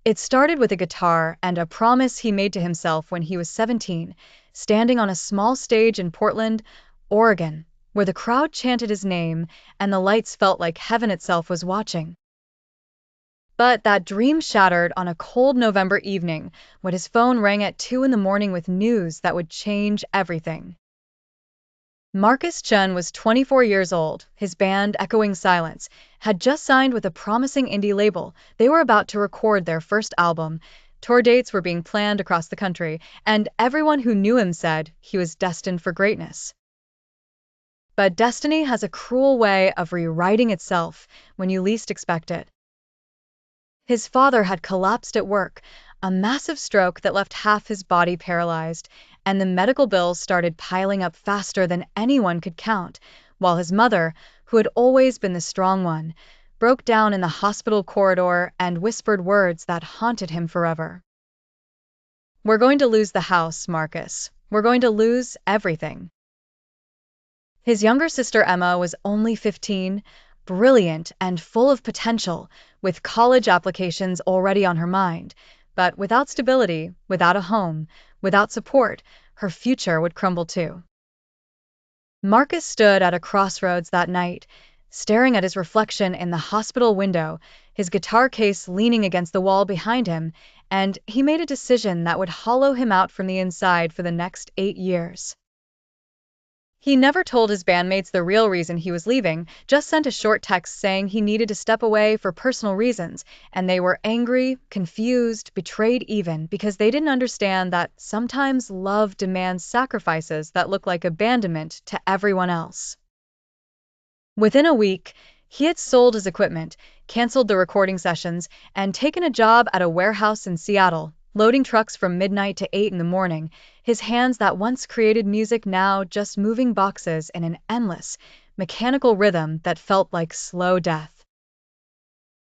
It started with a guitar and a promise he made to himself when he was 17, standing on a small stage in Portland, Oregon, where the crowd chanted his name and the lights felt like heaven itself was watching. But that dream shattered on a cold November evening when his phone rang at 2 in the morning with news that would change everything. Marcus Chun was 24 years old. His band, Echoing Silence, had just signed with a promising indie label. They were about to record their first album. Tour dates were being planned across the country, and everyone who knew him said he was destined for greatness. But destiny has a cruel way of rewriting itself when you least expect it. His father had collapsed at work, a massive stroke that left half his body paralyzed, and the medical bills started piling up faster than anyone could count, while his mother, who had always been the strong one, broke down in the hospital corridor and whispered words that haunted him forever. "We're going to lose the house, Marcus. We're going to lose everything." His younger sister Emma was only 15, brilliant and full of potential, with college applications already on her mind. But without stability, without a home, without support, her future would crumble too. Marcus stood at a crossroads that night, staring at his reflection in the hospital window, his guitar case leaning against the wall behind him, and he made a decision that would hollow him out from the inside for the next 8 years. He never told his bandmates the real reason he was leaving, just sent a short text saying he needed to step away for personal reasons, and they were angry, confused, betrayed even, because they didn't understand that sometimes love demands sacrifices that look like abandonment to everyone else. Within a week, he had sold his equipment, canceled the recording sessions, and taken a job at a warehouse in Seattle, loading trucks from midnight to 8 in the morning, his hands that once created music now just moving boxes in an endless, mechanical rhythm that felt like slow death.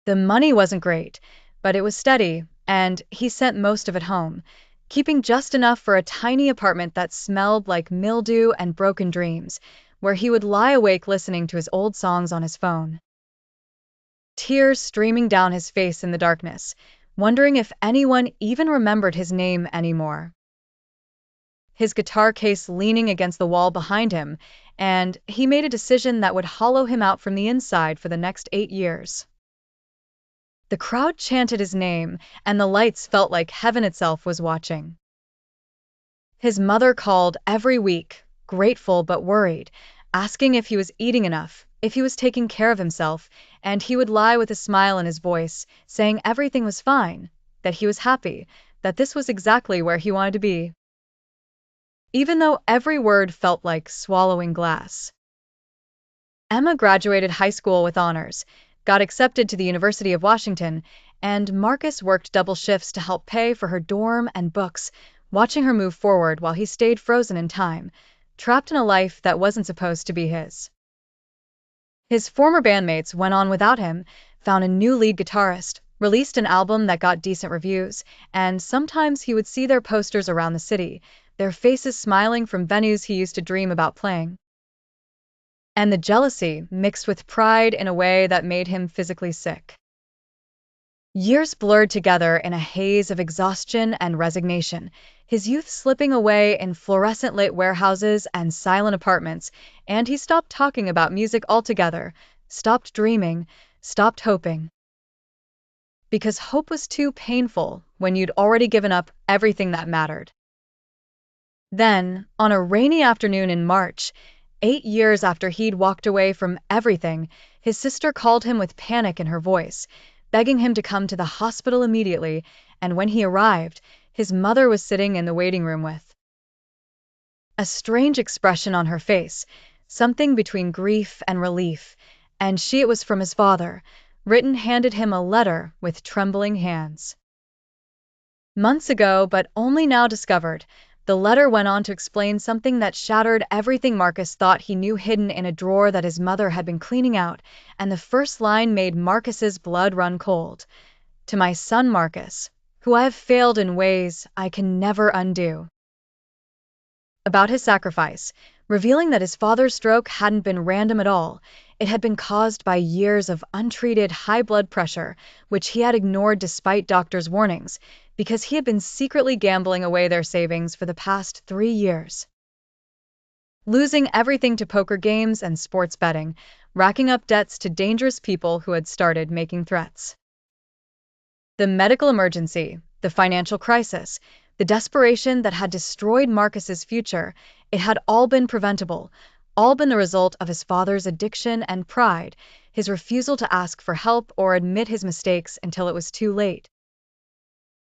The money wasn't great, but it was steady, and he sent most of it home, keeping just enough for a tiny apartment that smelled like mildew and broken dreams, where he would lie awake listening to his old songs on his phone. Tears streaming down his face in the darkness, wondering if anyone even remembered his name anymore. His guitar case leaning against the wall behind him, and he made a decision that would hollow him out from the inside for the next 8 years. The crowd chanted his name, and the lights felt like heaven itself was watching. His mother called every week, grateful but worried, asking if he was eating enough, if he was taking care of himself, and he would lie with a smile in his voice, saying everything was fine, that he was happy, that this was exactly where he wanted to be. Even though every word felt like swallowing glass. Emma graduated high school with honors, got accepted to the University of Washington, and Marcus worked double shifts to help pay for her dorm and books, watching her move forward while he stayed frozen in time, trapped in a life that wasn't supposed to be his. His former bandmates went on without him, found a new lead guitarist, released an album that got decent reviews, and sometimes he would see their posters around the city, their faces smiling from venues he used to dream about playing. And the jealousy mixed with pride in a way that made him physically sick. Years blurred together in a haze of exhaustion and resignation, his youth slipping away in fluorescent-lit warehouses and silent apartments, and he stopped talking about music altogether, stopped dreaming, stopped hoping. Because hope was too painful when you'd already given up everything that mattered. Then, on a rainy afternoon in March, 8 years after he'd walked away from everything, his sister called him with panic in her voice, begging him to come to the hospital immediately, and when he arrived, his mother was sitting in the waiting room with a strange expression on her face, something between grief and relief, and it was from his father, handed him a letter with trembling hands. Months ago, but only now discovered, the letter went on to explain something that shattered everything Marcus thought he knew hidden in a drawer that his mother had been cleaning out, and the first line made Marcus's blood run cold. "To my son Marcus, who I have failed in ways I can never undo." About his sacrifice, revealing that his father's stroke hadn't been random at all. It had been caused by years of untreated high blood pressure, which he had ignored despite doctors' warnings, because he had been secretly gambling away their savings for the past 3 years. Losing everything to poker games and sports betting, racking up debts to dangerous people who had started making threats. The medical emergency, the financial crisis, the desperation that had destroyed Marcus's future, it had all been preventable, all been the result of his father's addiction and pride, his refusal to ask for help or admit his mistakes until it was too late.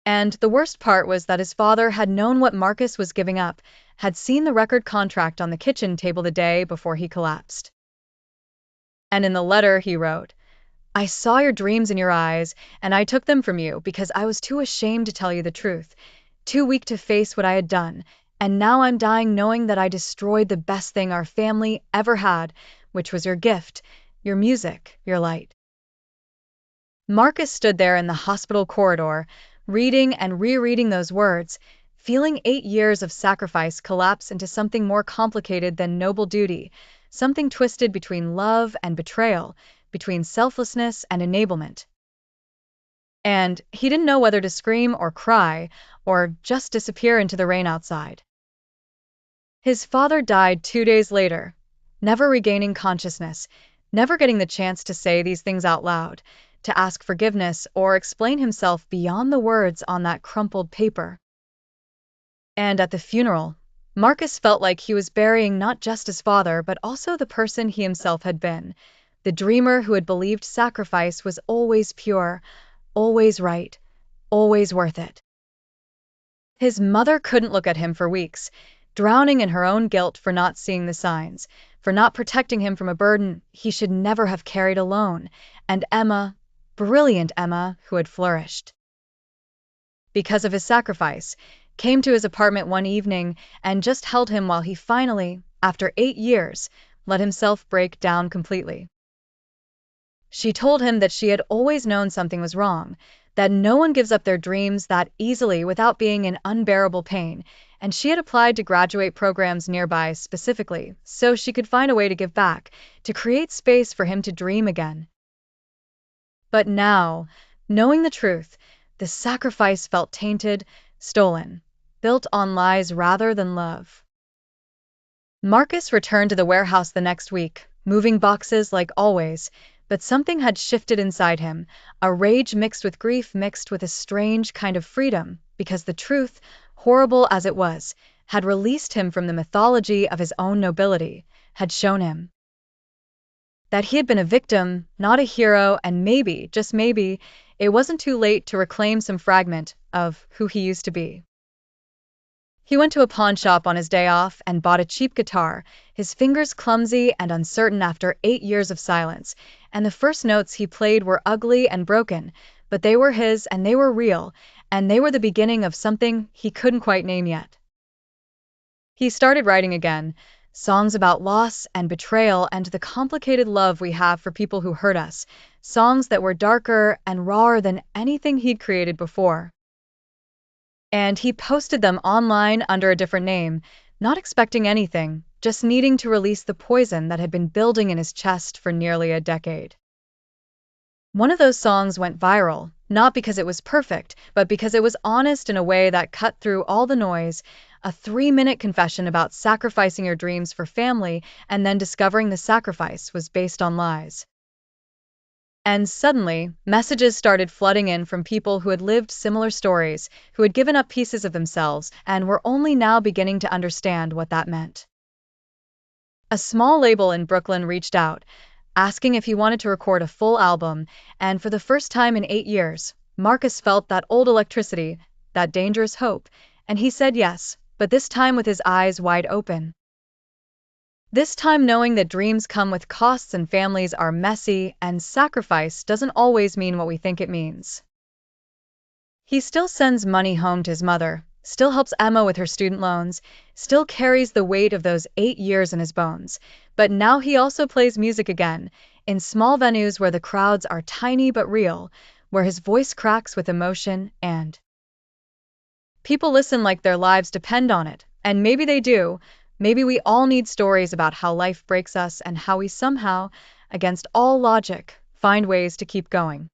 And the worst part was that his father had known what Marcus was giving up, had seen the record contract on the kitchen table the day before he collapsed. And in the letter he wrote, "I saw your dreams in your eyes, and I took them from you because I was too ashamed to tell you the truth, too weak to face what I had done, and now I'm dying knowing that I destroyed the best thing our family ever had, which was your gift, your music, your light." Marcus stood there in the hospital corridor, reading and rereading those words, feeling 8 years of sacrifice collapse into something more complicated than noble duty, something twisted between love and betrayal, between selflessness and enablement. And he didn't know whether to scream or cry, or just disappear into the rain outside. His father died 2 days later, never regaining consciousness, never getting the chance to say these things out loud, to ask forgiveness or explain himself beyond the words on that crumpled paper. And at the funeral, Marcus felt like he was burying not just his father but also the person he himself had been, the dreamer who had believed sacrifice was always pure, always right, always worth it. His mother couldn't look at him for weeks, drowning in her own guilt for not seeing the signs, for not protecting him from a burden he should never have carried alone, and Emma, brilliant Emma, who had flourished because of his sacrifice, came to his apartment one evening and just held him while he finally, after 8 years, let himself break down completely. She told him that she had always known something was wrong, that no one gives up their dreams that easily without being in unbearable pain, and she had applied to graduate programs nearby specifically so she could find a way to give back, to create space for him to dream again. But now, knowing the truth, the sacrifice felt tainted, stolen, built on lies rather than love. Marcus returned to the warehouse the next week, moving boxes like always, but something had shifted inside him, a rage mixed with grief mixed with a strange kind of freedom, because the truth, horrible as it was, had released him from the mythology of his own nobility, had shown him that he had been a victim, not a hero, and maybe, just maybe, it wasn't too late to reclaim some fragment of who he used to be. He went to a pawn shop on his day off and bought a cheap guitar, his fingers clumsy and uncertain after 8 years of silence, and the first notes he played were ugly and broken, but they were his and they were real, and they were the beginning of something he couldn't quite name yet. He started writing again, songs about loss and betrayal and the complicated love we have for people who hurt us, songs that were darker and rawer than anything he'd created before. And he posted them online under a different name, not expecting anything, just needing to release the poison that had been building in his chest for nearly a decade. One of those songs went viral, not because it was perfect, but because it was honest in a way that cut through all the noise, a 3-minute confession about sacrificing your dreams for family and then discovering the sacrifice was based on lies. And suddenly, messages started flooding in from people who had lived similar stories, who had given up pieces of themselves and were only now beginning to understand what that meant. A small label in Brooklyn reached out, asking if he wanted to record a full album, and for the first time in 8 years, Marcus felt that old electricity, that dangerous hope, and he said yes, but this time with his eyes wide open. This time knowing that dreams come with costs and families are messy, and sacrifice doesn't always mean what we think it means. He still sends money home to his mother, still helps Emma with her student loans, still carries the weight of those 8 years in his bones, but now he also plays music again, in small venues where the crowds are tiny but real, where his voice cracks with emotion and people listen like their lives depend on it, and maybe they do, Maybe we all need stories about how life breaks us and how we somehow, against all logic, find ways to keep going.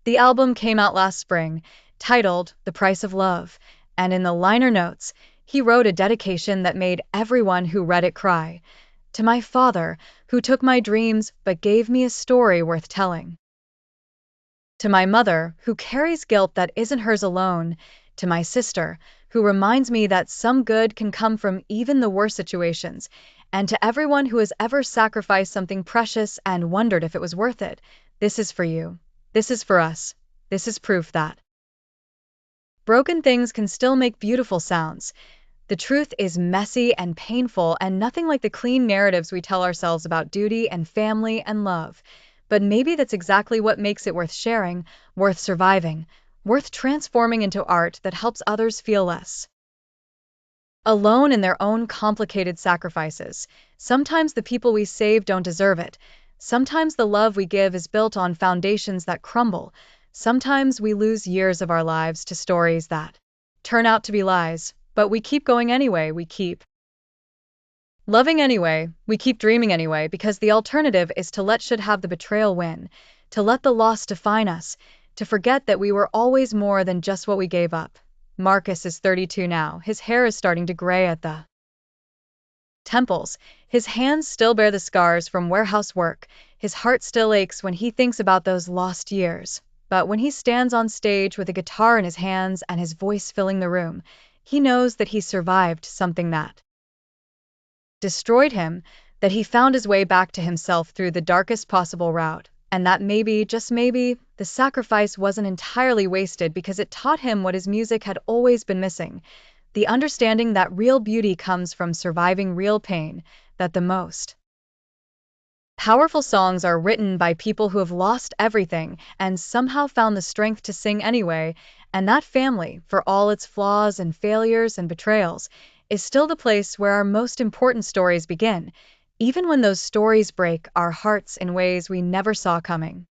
The album came out last spring, titled The Price of Love, and in the liner notes, he wrote a dedication that made everyone who read it cry. To my father, who took my dreams but gave me a story worth telling. To my mother, who carries guilt that isn't hers alone. To my sister, who reminds me that some good can come from even the worst situations. And to everyone who has ever sacrificed something precious and wondered if it was worth it, this is for you. This is for us. This is proof that broken things can still make beautiful sounds. The truth is messy and painful and nothing like the clean narratives we tell ourselves about duty and family and love. But maybe that's exactly what makes it worth sharing, worth surviving, worth transforming into art that helps others feel less alone in their own complicated sacrifices. Sometimes the people we save don't deserve it. Sometimes the love we give is built on foundations that crumble. Sometimes we lose years of our lives to stories that turn out to be lies, but we keep going anyway, we keep loving anyway, we keep dreaming anyway, because the alternative is to let should have the betrayal win, to let the loss define us, to forget that we were always more than just what we gave up. Marcus is 32 now, his hair is starting to gray at the temples, his hands still bear the scars from warehouse work, his heart still aches when he thinks about those lost years. But when he stands on stage with a guitar in his hands and his voice filling the room, he knows that he survived something that destroyed him, that he found his way back to himself through the darkest possible route, and that maybe, just maybe, the sacrifice wasn't entirely wasted because it taught him what his music had always been missing, the understanding that real beauty comes from surviving real pain, that the most powerful songs are written by people who have lost everything and somehow found the strength to sing anyway, and that family, for all its flaws and failures and betrayals, is still the place where our most important stories begin, even when those stories break our hearts in ways we never saw coming.